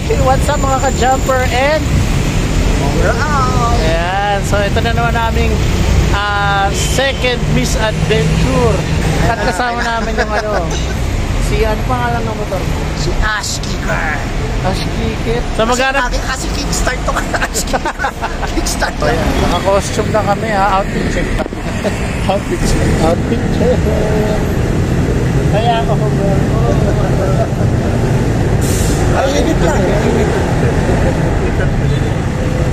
What's up mga ka-jumper and ayan, so ito na naman naming second misadventure. At kasama namin yung si ano pangalan ng motor? Si Ash Kicker. Ash Kicker. So maghanap kasi kickstart to ka. Kickstart to. Naka-costume na kami ha. Outfit check. Outfit check. Outfit check. Kaya ako ay, init lang.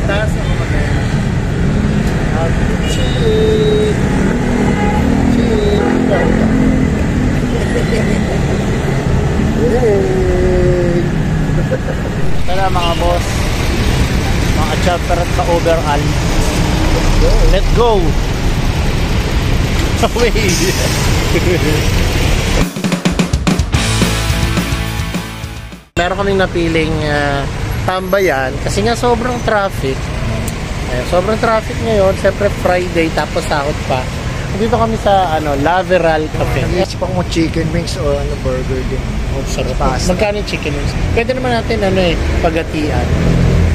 Taas ako kami. Outfit check. Tara mga boss, mga chopper at ka-overall, let's go. Away. Meron kaming napiling tambayan kasi nga sobrang traffic. Sobrang traffic ngayon, siyempre Friday tapos sahod pa. Dito kami sa Laveral Cafe. Nag-iisip ako chicken wings o burger din. Oh, sarap. Magkano yung chicken wings? Pwede naman natin pagatian.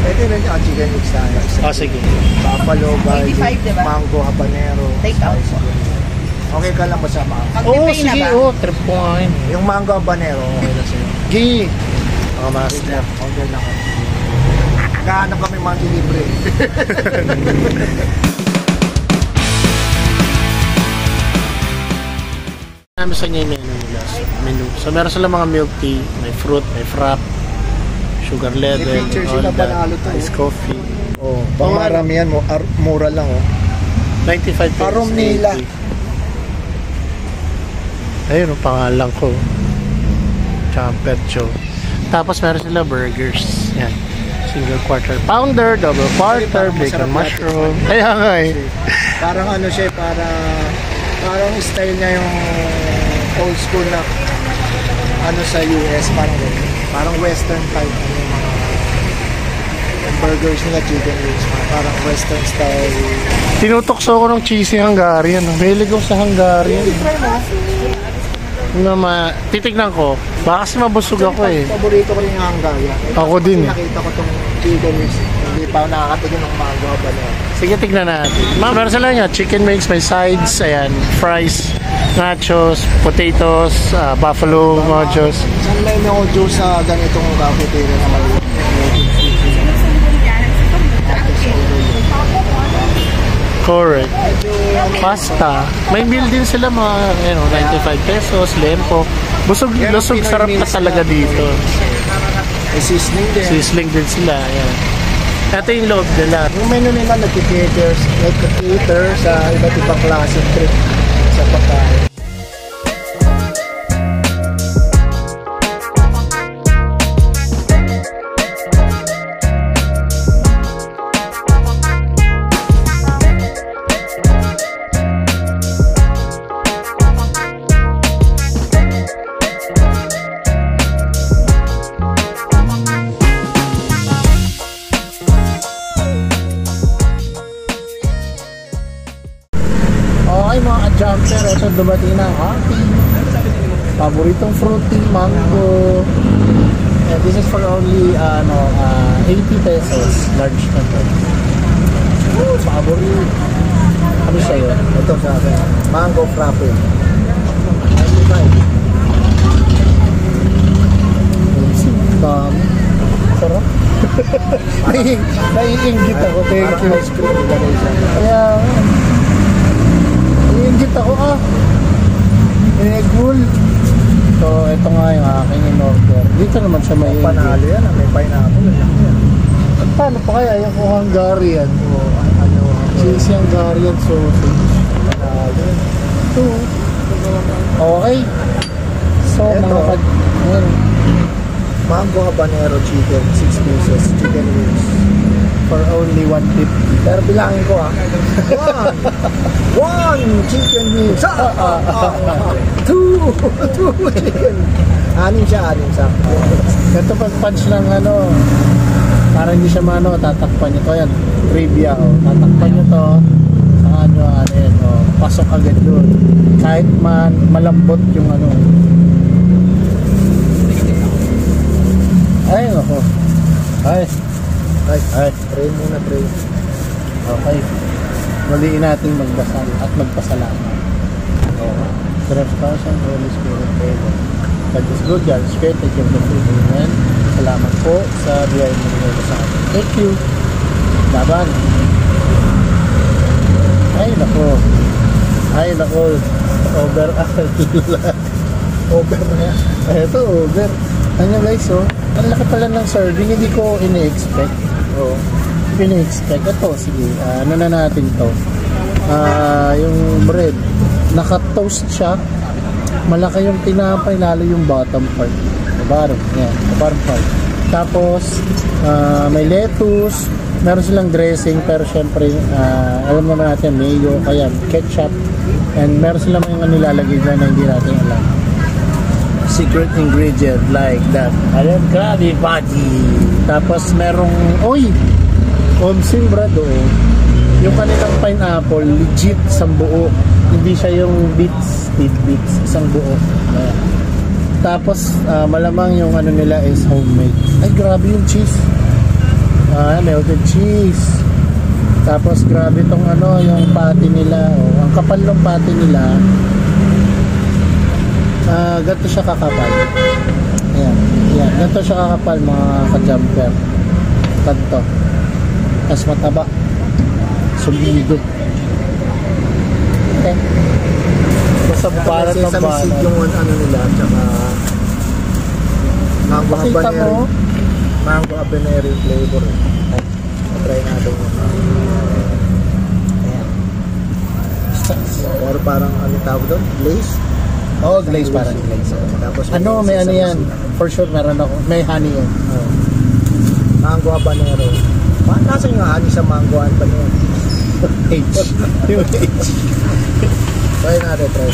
Pwede rin yung chicken wings tayo. Oh, sige. Buffalo, garlic, 85, diba? mango, habanero. Take out. Okay ka lang ba sa mango? Oo, sige. Oo, trip ko nga yun. Yung mango, habanero, okay lang sa'yo. Gi. Mga master. Okay lang. Naghahanap kami mga libre. Ano sa inyo yung menu? So meron sila mga milk tea, may fruit, may frap, sugar level, May picture all sila, that, panalo to, iced coffee. Oh, pang maramihan mo, mura lang oh. 95 pesos. Parom nila. Ayun, ang pangalan ko. Jumper Joe. Tapos meron sila burgers. Yan. Single quarter pounder, double quarter, bacon mushroom. Kaya nga eh. Parang siya, parang style niya yung old school na sa US, parang western type yung burgers nila, chicken wings, parang western style. Tinutokso ko ng cheesy Hungarian. Mahilig ko sa Hungarian. Titignan ko. Baka kasi mabusog ako eh. Paborito ko rin yung Hungarian. Ako din eh. Nakita ko itong chicken wings. Hindi pa ako nakakatigin ng mango ba na. Sige, tignan natin. Meron sila niya. Chicken wings, may sides, ayan, fries, nachos, potatoes, buffalo mojos. Saan may mojo sa ganitong cafeteria na maliit? Correct. Pasta. May meal din sila mga 95 pesos, lempo. Busog, sarap na talaga dito. May seasoning din. Sizzling din sila. Ayan. Ito yung loob nila. Yung menu nila nag-cater sa iba't ibang klaseng trip sa pagkain. Jumper, ito dumating na coffee. Paboritong fruity, mango. And this is for only 80 pesos. Large na to. Paborito. Ano sa'yo? Ito sa akin. Mango frappe. 95. Sarap. Naiinggit ako. Thank you. Ice cream. Kaya, naiinggit ako egg roll. So, ito nga yung aking in-order. Dito naman siya may panalo yan. May pineapple. Paano pa kaya yung Hungarian? Cheesy Hungarian sausage. Panalo. Okay. So, ito, mango habanero chicken, 6 pieces, chicken wings. For only 150. Pero bilangin ko one chicken wings. Two chicken. Anim siya. Ito pag-punch lang para hindi siya tatakpan nyo to. Yan, trivia tatakpan nyo to. Saan nyo pasok agad doon. Kahit malambot yung Ay, ako. Ay, Ay, ay, pray muna, pray. okay. Muliin natin magdasal at magpasalamat. Okay. Trespassion, Holy Spirit, Amen. God is good, God is great, thank you for the food, Amen. Salamat po sa biyaya mo nila sa atin. Thank you. Laban. Ay, nako. Ay, nako. Over. Over na yan. Ito, over. Ano guys, oh. Ang laki pala ng serving, hindi ko ini-expect. Oo. Ini-expect. Ito, sige. Ano na natin to? Yung bread. Naka-toast siya. Malaki yung tinapay, lalo yung bottom part. The bottom. Yan. The bottom part. Tapos, may lettuce. Meron silang dressing, pero syempre, alam naman natin, mayo, kaya ketchup. And meron silang mga nilalagay dyan na hindi natin alam. Secret ingredient like that. Alam, grabe, buddy. Tapos merong, omsim brado. Yung kanilang pineapple, legit, isang buo. Hindi siya yung bits, tidbits, isang buo. Ayan. Tapos, malamang yung ano nila is homemade. Ay, grabe yung cheese. Melted cheese. Tapos, grabe tong ano, yung patty nila. Ang kapal ng patty nila. Ganito siya kakapal. Ayan. Ayan. Ganito siya kakapal, mga ka-jumper. Ganito. Tapos mataba. Sumido. Okay. Basta balat ng Sesame seed balat. yung ano nila, tsaka mango Pakita habanero. mo. Mango habanero yung flavor. Try natin yun. Ayan. Or parang ano tawag doon? Glaze? Oh, glaze, parang glaze. Tapos Ano, may ano sesame yan? seed. For sure, meron ako. May honey yan. Oh. Mango habanero. Nasa yung honey sa mango habanero? H. Yung H. Try natin, try.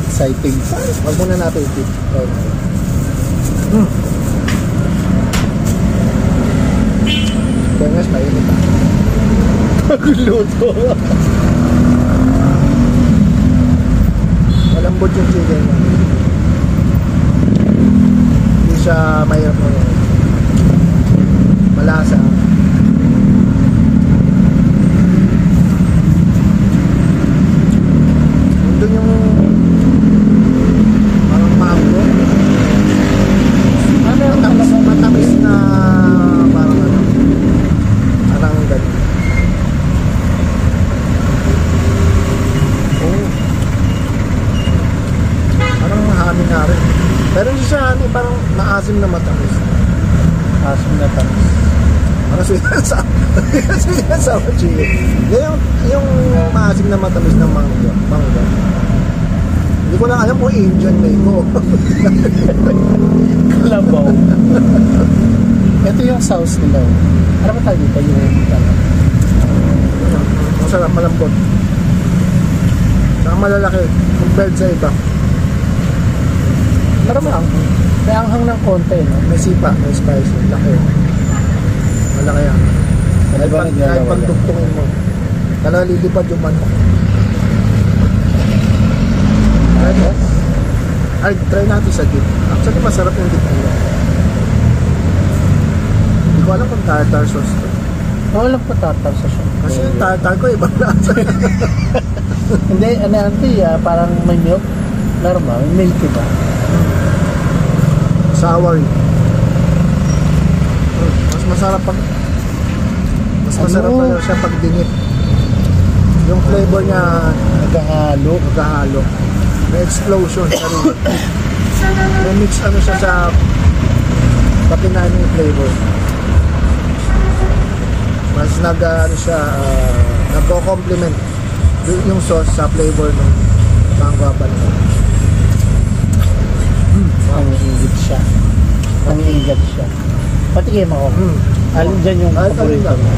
Exciting. Wag muna natin i-tip. Try natin. Bengas, mainit ah. Magluto. Malambot yung chicken niya. Hindi siya mahirap mo yun. Malasa. Doon yung parang mango. Matamis na parang ano. Parang ganun. Oh. Parang mahami nga rin. Pero hindi siya ano, parang maasim na matamis. Asim na tamis. Parang sweet and sour chili. Yung maasim na matamis ng mangga. Hindi ko lang alam kung Indian mango. Kalabaw. Ito yung sauce nila. Ano ba tayo dito? Yung Masarap, malambot. Saka malalaki compared sa iba. Pero may anghang ng konti, no? May sipa, may spice, laki. Malaki yan. Ano ba Kahit naglalawa yan? pagtugtungin mo. Talaga lilipad yung manok. Ay, try natin sa dip. Actually, masarap yung dip nila. Hindi ko alam kung tartar sauce to. Walang patatar sa siya. Kasi yung tartar ko, ibang lasa. Hindi, parang may milk. Normal, may milk ba? Sour. Mas masarap pag masarap Ano? pa siya pag dinip. Yung flavor niya Nagahalo. may explosion sa rin. May mix ano siya sa patinahin yung flavor. Mas ano siya, nagko-complement yung sauce sa flavor ng mango habanero. Ang ingit siya. Ang ingat siya. Patikim ako. Alin dyan yung paborito mo?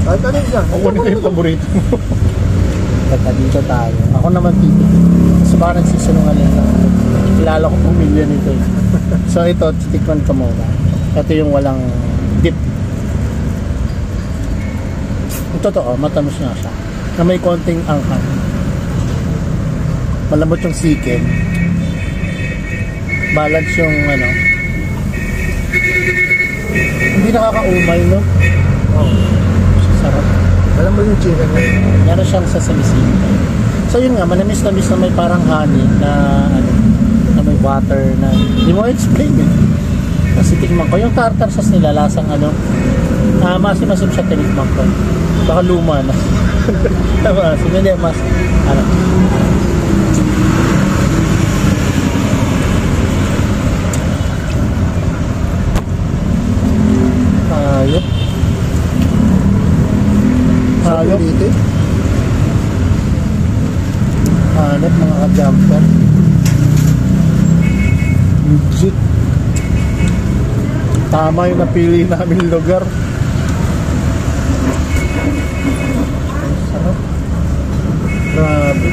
Kahit alin dyan. Ako ko yung paborito mo. Teka, dito tayo. Ako naman titigil. So baka nagsisinungaling lang. Kilala ko pumilya nito eh. So ito, titikman ko muna. Ito yung walang dip. Yung totoo, matamis nga siya. Na may konting anghang. Malambot yung chicken. balance yung ano. Hindi nakakaumay, no? Oh. Sarap. Alam mo yung chicken niya? Meron siyang sesame. So yun nga, manamis-namis na may parang honey na ano, na may butter na hindi mo explain eh. Kasi tikman ko yung tartar sauce nila, lasang ano, masim-masim siya, tinikman ko. Baka luma na. Masim, hindi mas ano. Ayop. Ayop. Ulitin. Hanap mga ka-jumper. Legit. Tama yung napili namin lugar. Sarap. Grabe.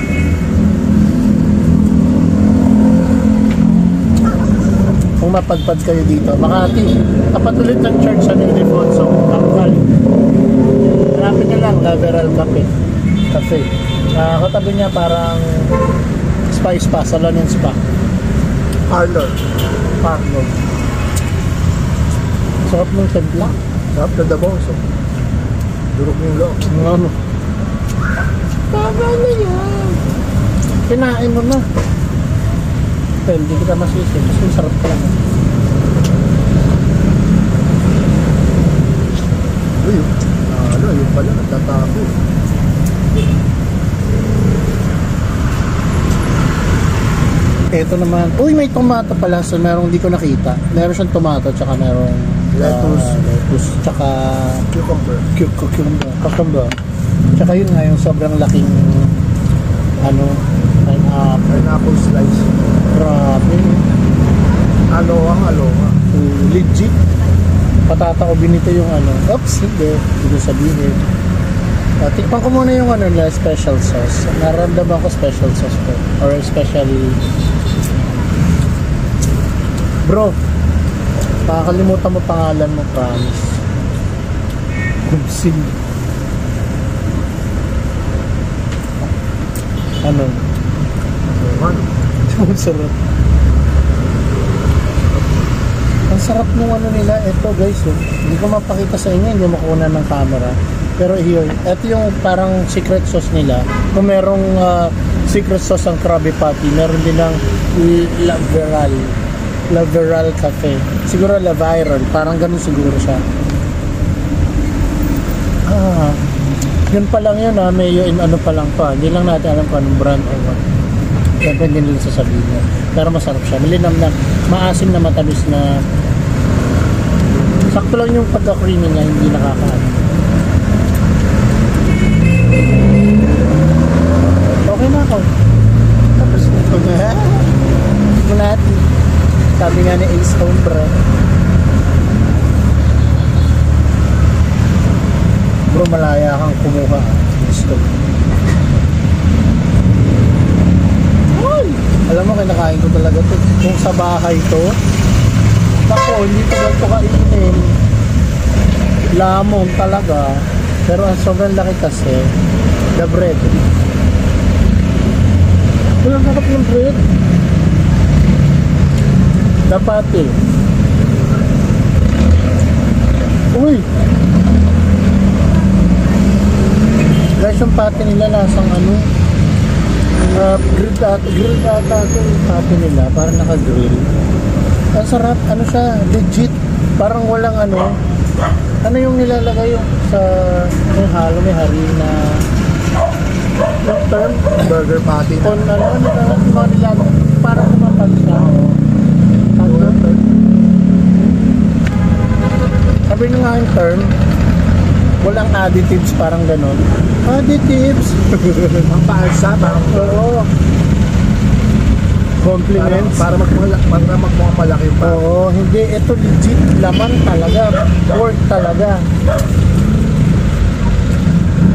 Kung mapadpad kayo dito, Makati, tapat ulit ng church sa Ildefonso, Tangkal. Hanapin nyo lang, Laveral Cafe. Katabi niya parang spa, salon and spa. Parlor. Parlor. Sarap ng templa. Sarap na dabaw. So, durog yung loob. Ano? Tama na yan. Kinain mo na. Pero hindi kita masisi. Kasi sarap ka lang. Uy, yun pala, nagtatapo. Ito naman. Uy, may tomato pala. So, merong hindi ko nakita. Meron siyang tomato, tsaka merong lettuce, tsaka cucumber. Tsaka yun nga, yung sobrang laking ano, pineapple slice. Grabe. Aloha. Legit. Patata ko binito yung ano. Oops, hindi ko sabihin. Tikman ko muna yung ano na special sauce. Naramdaman ko special sauce ko. Or special... Bro, nakakalimutan mo pangalan mo, promise. Kubsing. Ano? Ang sarap. Ang sarap nung ano nila. Ito guys, hindi ko mapakita sa inyo, hindi makuha ng camera. Pero here, ito yung parang secret sauce nila. Kung merong secret sauce ang Krabby Patty, meron din ng Laveral Cafe. Siguro La Viral, parang ganun siguro siya. Yun pa lang yun may yun ano pa lang pa. Hindi lang natin alam kung anong brand or what. Siyempre hindi nila sasabihin niya. Pero masarap siya. Malinam na, maasim na matamis na. Sakto lang yung pagka-creamy niya, hindi nakakaano. Okay na ako. Tapos nito na. Natin. Sabi nga ni Ace Hombre. Bro, malaya kang kumuha. Gusto. Ay! Alam mo, kinakain ko talaga to. Kung sa bahay to, ako, hindi ko ganito kainin. Lamon talaga. Pero ang sobrang laki kasi, the bread. Walang harap ng bread. Dapat eh. Uy! Guys, yung pati nila lasang ano, grilled ata yung pati nila, parang naka-grill. Ang sarap, ano siya, legit. Parang walang ano yung nilalagay yung sa yung halo, may harina. Yung term, Burger patty na. on ano mga nilalagay, parang kumapag siya. Sabi nyo nga yung term, walang additives, parang ganon. Additives! Ang paalsa, parang Oo. Compliments. para magmamalaki pa. Oo, hindi. Ito legit. Laman talaga. Pork talaga.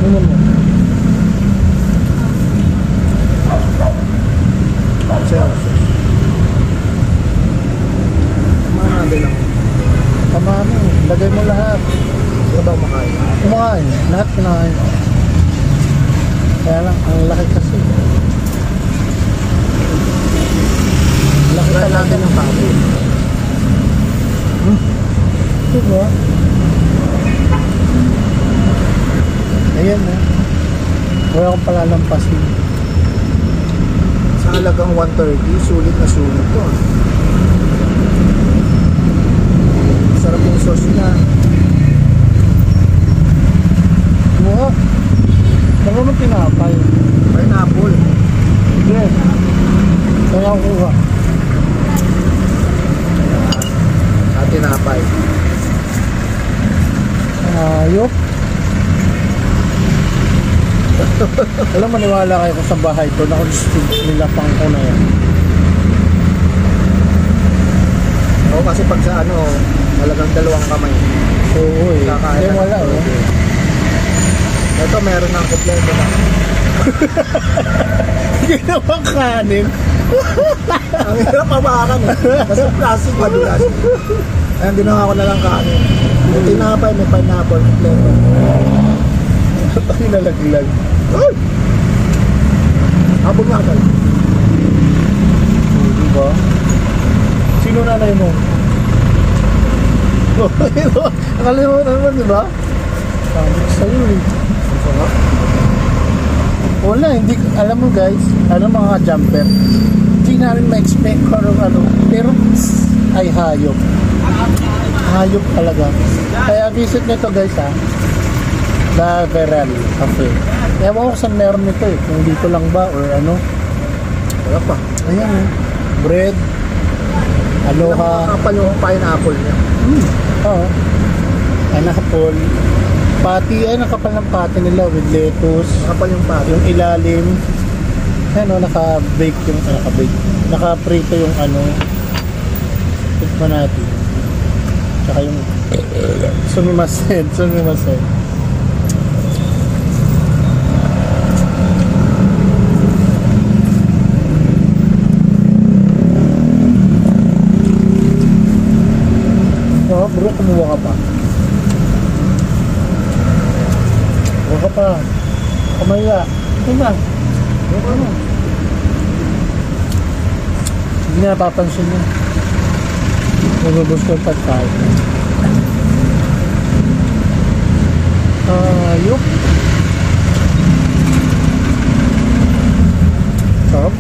Ano mo? Mahal lang. Tama mo. Lagay mo lahat. Ano ba makain? Kumakain. Lahat kinakain. Kaya lang, ang laki kasi. Laki Try try natin yung kape. Diba? Ayan eh. Wala akong palalampasin. Sa halagang 130, sulit na sulit to. Sarap yung sauce niya. Wow. Saan mo tinapay? Pineapple. Yes. Saan ako kuha? Sa tinapay. Ayop. Alam, maniwala kayo kung sa bahay ko na kung nilapang ko na yan. Oo, kasi pag sa ano, talagang dalawang kamay. Oo eh. Kakain Hindi na. wala eh. Ito, meron ng kompleto na. Ginawang kanin. Ang hirap mabakan eh. Kasi plastic, madulas. Ayan, ginawa ko na lang kanin. Yung tinapay, may pineapple, kompleto. Ang nalaglag. Ay! Habog nga kayo. Diba? Sino nanay mo? Nakalimutan mo, diba? Sabi ko sa'yo eh. Ang sarap. Wala, hindi, alam mo guys, ano mga jumper, hindi namin ma-expect kung ano, pero ay hayop. Hayop talaga. Kaya visit nito guys ha, La Veral Cafe. Ewan ko saan meron nito eh, kung dito lang ba or ano. Sarap pa. Ayan eh, bread, aloha, Kapal yung pineapple niya. oo, pineapple, pati, ay nakapal ng pati nila with lettuce, Kapal yung pati. yung ilalim, ano, naka-bake yung, naka-bake, naka-prito yung ano, tikman natin. Tsaka yung, sumimasen. Oh, bro, kumuha ka pa. Kumuha ka pa. Kamaya. Ito na. Ito na. Hindi na napapansin mo. Nagubos ko yung pagkain. Ayok. Sarap.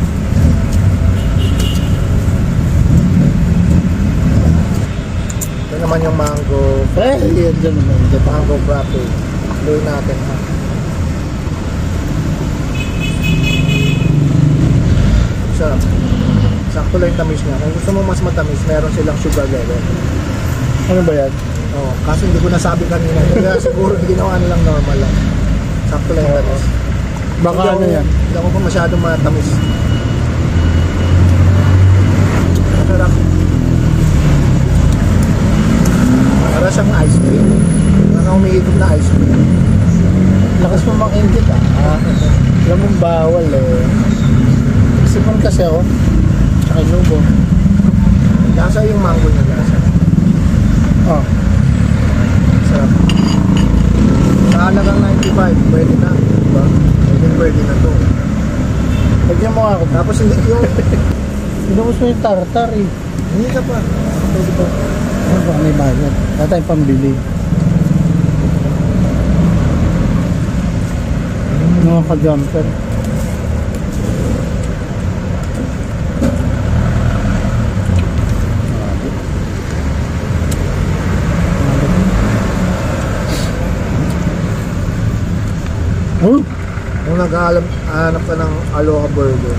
Ito naman yung mango. Yan dyan naman. Mango frappe. Luin natin ha. Sarap. Sakto lang yung tamis niya. Kung gusto mo mas matamis, meron silang sugar level. Ano ba yan? Oo, kasi hindi ko nasabi kanina. Kaya siguro ginawa nilang normal lang. Sakto lang yung tamis. Baka ano yan? Hindi ako pa masyadong matamis. Masarap. Para siyang ice cream. Parang umiikot na ice cream. Lakas mo makingkit ah. Alam mong bawal eh. Sipon kasi ako. Tsaka inubo. Lasa yung mango niya lasa. Oh. Sarap. Sa halagang 95, pwede na. Diba? Pwede na to. Lagyan mo ako. Tapos hindi yung... Inubos mo yung tartar eh. Hindi ka pa. Pwede ba? Ano ba may bayad? Wala tayong pambili. Mga ka-jumper. Oh, Kung naghahanap ka ng Aloha Burger,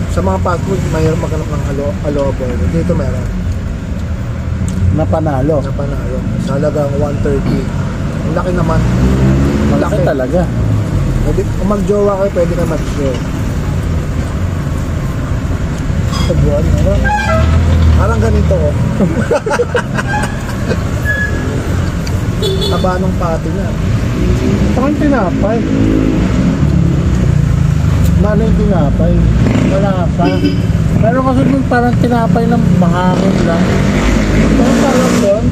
sa mga fast food, mayroon maghanap ng Aloha Burger. Dito meron. napanalo. Na panalo. Sa halagang 130. Ang laki naman. Malaki talaga. Pwede, kung mag-jowa kayo, pwede ka mag-share. Sa buwan, ano? Parang ganito oh. Taba ng pati niya. Parang tinapay. Lalo yung tinapay. Wala pa. Pero kasi yung parang tinapay ng mahangin lang. Pero parang doon,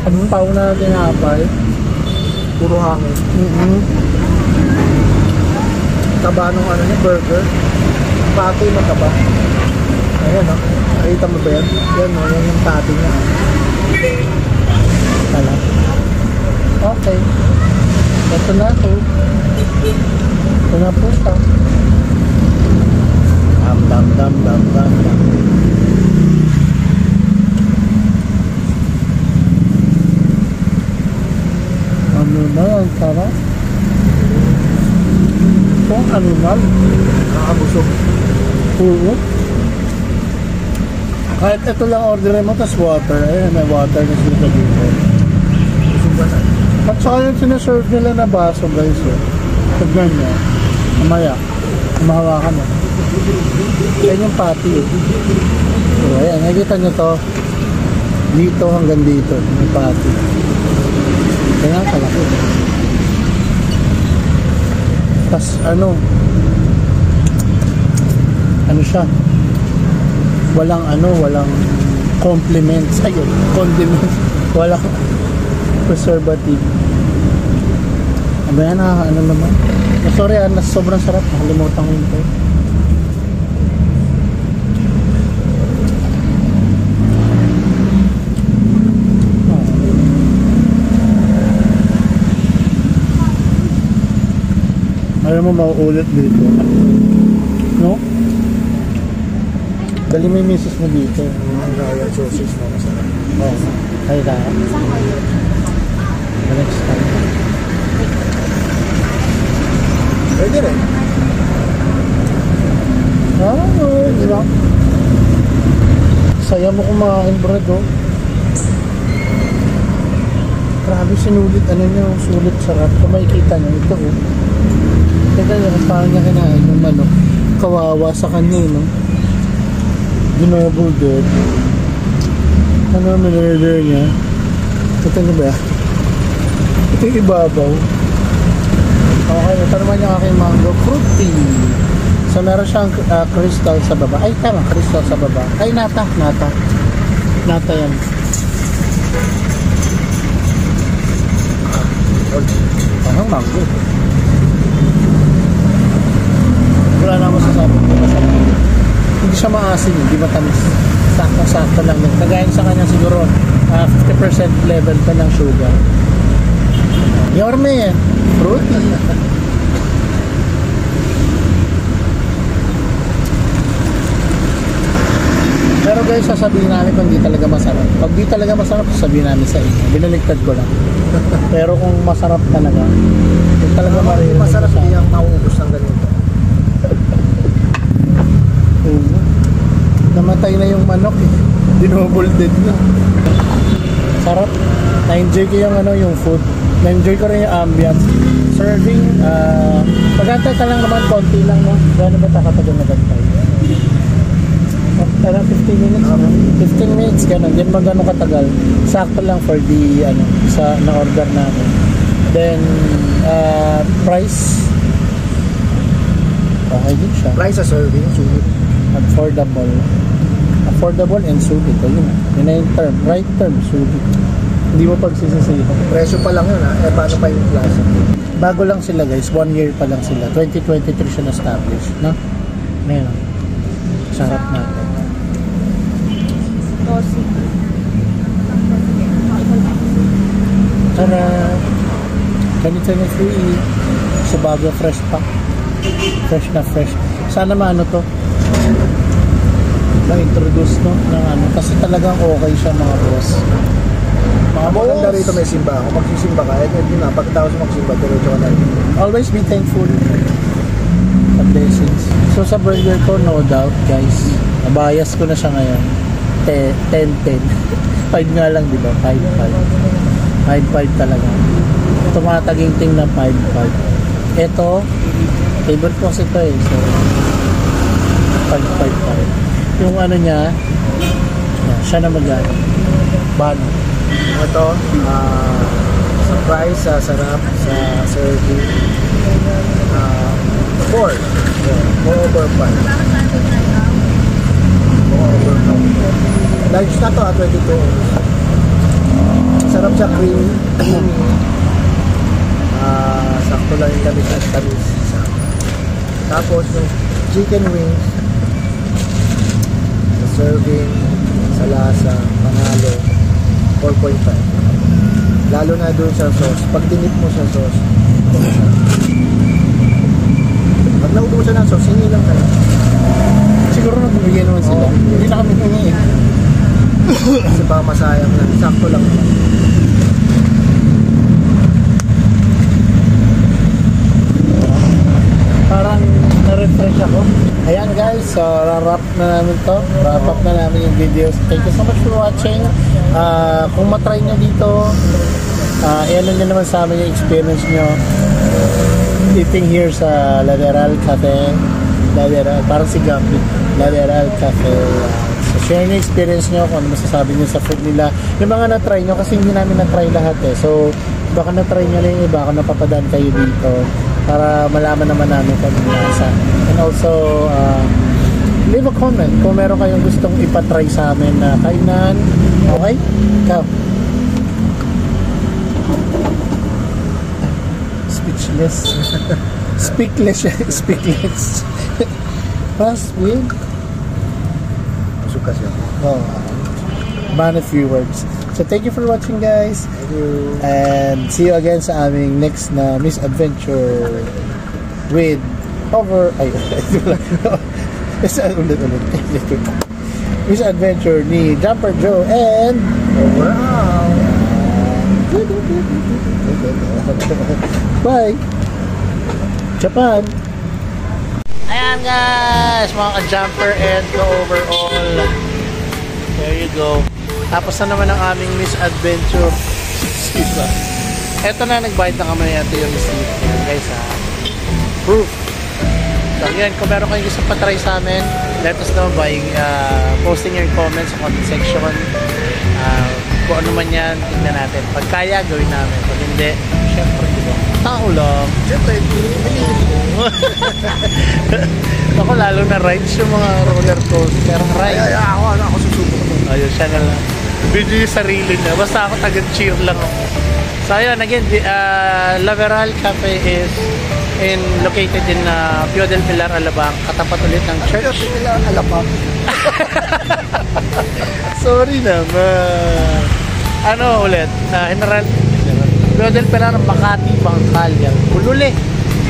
pagpaw na tinapay. Puro hangin. Mm-hmm. Taba ng ano niya, burger. Pati mataba. Ayan oh. Nakita mo ba yan? Yan o, yan yung pati niya. Tala. Okay. Ito na to. Ito na po ito. Dam. Ano na yan, sarap? Itong animal. Nakakabusog. Oo. Kahit ito lang orderin mo, tas water. Ayun, may water na sila dito. Busog ba na? At saka yung sinaserve nila na baso, guys. Tignan nyo. Mamaya. Mahawakan mo. Yan yung patty. So, ayan. Nakikita nyo to. Dito hanggang dito. Yung patty. Kaya kalaki. Tas ano siya, walang compliments, ayun, condiments, walang preservative. Ano yan, ano naman. Sorry, sobrang sarap, nakalimutan ko yun. Alam mo, mauulit dito. No? Dali mo yung misis mo dito. Ang royal sausage na masarap. Oo. Ay, lahat. The next time. Pwede rin. Di ba? Saya mo kumain, bro, oh. Grabe, sinulit. Ano nyo, sulit, sarap. Kung makikita nyo, ito, oh. Kaya nyo, paano niya kinain yung manok. Kawawa sa kanya, no? Ginobble dead. Ano ang minurder niya? Ito na ba? Ito yung ibabaw. Okay, ito naman yung aking mango fruity. So meron siyang crystal sa baba. Ay, tama, crystal sa baba. Ay, nata yan. Parang mango. Wala na masasabi ko. Hindi siya maasim, hindi matamis. Sakto-sakto lang din. Kagayin sa kanya siguro 50% level pa ng sugar. Yorme yan. Fruity. Pero guys, sasabihin namin kung di talaga masarap. Pag di talaga masarap, sasabihin namin sa inyo. Binaligtad ko lang. Pero kung masarap talaga, kung talaga maririnig Masarap sa hindi ang mauubos ng ganito. Namatay na yung manok eh. Dinouble dead na. Sarap. Na-enjoy ko yung food. Na-enjoy ko rin yung ambience. Serving, magantay ka lang naman, konti lang, no? Gano'n ba takatagal na gantay? Parang 15 minutes, no? 15 minutes, gano'n. Yan ba gano'n katagal? Sakto lang for the, sa na-order namin. Then, price, okay din siya. Price sa serving, sulit. Affordable and sulit. Yun na yung term. Right term, sulit. Hindi mo pagsisisihan. Presyo pa lang yun ha. Eh paano pa yung klase? Bago lang sila guys. 1 year pa lang sila. 2023 siya na-established. No? Ngayon. Sarap natin. Tara! 2023. Sa bago fresh pa. Fresh na fresh. Sana maano to? Na-introduce no ng kasi talagang okay siya mga boss. Mga boss, maganda rito may simba. Kung magsisimba ka, hindi na. Pagkatapos magsimba, diretso ka na rin. Always be thankful sa blessings. So sa burger ko, no doubt guys, nabayas ko na siya ngayon. 10-10. 5 nga lang, di ba? 5-5. 5-5 talaga. Tumataging-ting na 5-5. Ito, favorite ko kasi ito eh. So, 5-5 pa rin. Yung niya, siya na mag-ano. Bano. Ito, sa price, sa sarap, sa serving, 4 over 5. 4 over 5. Large na to, 22. Sarap siya, creamy. Sakto lang yung tamis at tamis. Tapos, yung chicken wings, serving, sa lasa, panalo, 4.5. Lalo na doon sa sauce. Pag tinip mo sa sauce, pag naubusan ng sauce, hingi lang kayo. Siguro nagbibigay naman sila. Oo. Hindi na kami hingi. Kasi baka masayang lang. Sakto lang. Parang na-refresh ako. Ayan guys, so wrap na namin to. Wrap up na namin yung videos. Thank you so much for watching. Kung matry nyo dito, i-ano nyo naman sa amin yung experience nyo eating here sa Lateral Cafe. Lateral, parang si Gambit. Lateral Cafe. So share nyo experience nyo kung ano masasabi nyo sa food nila. Yung mga na-try nyo, kasi hindi namin na-try lahat eh. So baka na-try nyo lang yung iba, baka napapadaan kayo dito para malaman naman namin kung ano nasa. And also, leave a comment kung meron kayong gustong ipatry sa amin na kainan. Okay? Ikaw. Speechless. Speakless siya. Speakless. Mas weird. Busog kasi ako. Oh, man of few words. So thank you for watching guys. Thank you. And see you again sa aming next na misadventure with ulit. Misadventure ni Jumper Joe and Wow. bye. Japan. Ayan guys, mga ka-jumper and ka-overall. There you go. Tapos na naman ang aming misadventure. Eto na, nagbayad na kami ito yung receipt. Ayan guys ha. Proof. So again, kung meron kayong gusto patry sa amin, let us know by posting your comments sa comment section. Kung ano man yan, tingnan natin. Pag kaya, gawin namin. Pag hindi, syempre, diba? Tao lang. Siyempre, bilhin mo. Ako lalo na rides yung mga roller coaster ride. Ay, ako susubok mo. Ayun, siya na lang. Video yung sarili niya. Basta ako taga-cheer lang ako. So ayun, again, Lateral Cafe is located in Pio del Pilar, Alabang. Katapat ulit ng church. Nila Alabang. Sorry naman. Ano ulit? General Pio del Pilar, Makati, Bangkal. Yan. Bululi.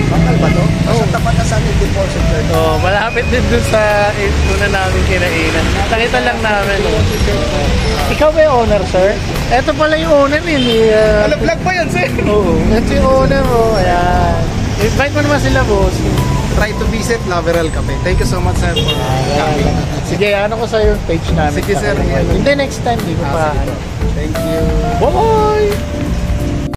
Bakal ba to? Sa tapat na San Ildefonso Church. Oh, malapit din dun sa una namin kinainan. Nakita lang namin. Ikaw ba yung owner, sir? Ito pala yung owner eh. Vlog pa yun, sir? Oo. Ito yung owner, oh. Ayan. Invite mo naman sila, boss. Try to visit Lateral Cafe. Thank you so much, sir, for coming. Sige, ano ko sa'yo yung page namin. Sige, sir. Hindi, next time. Di ko pa. Thank you. Bye-bye!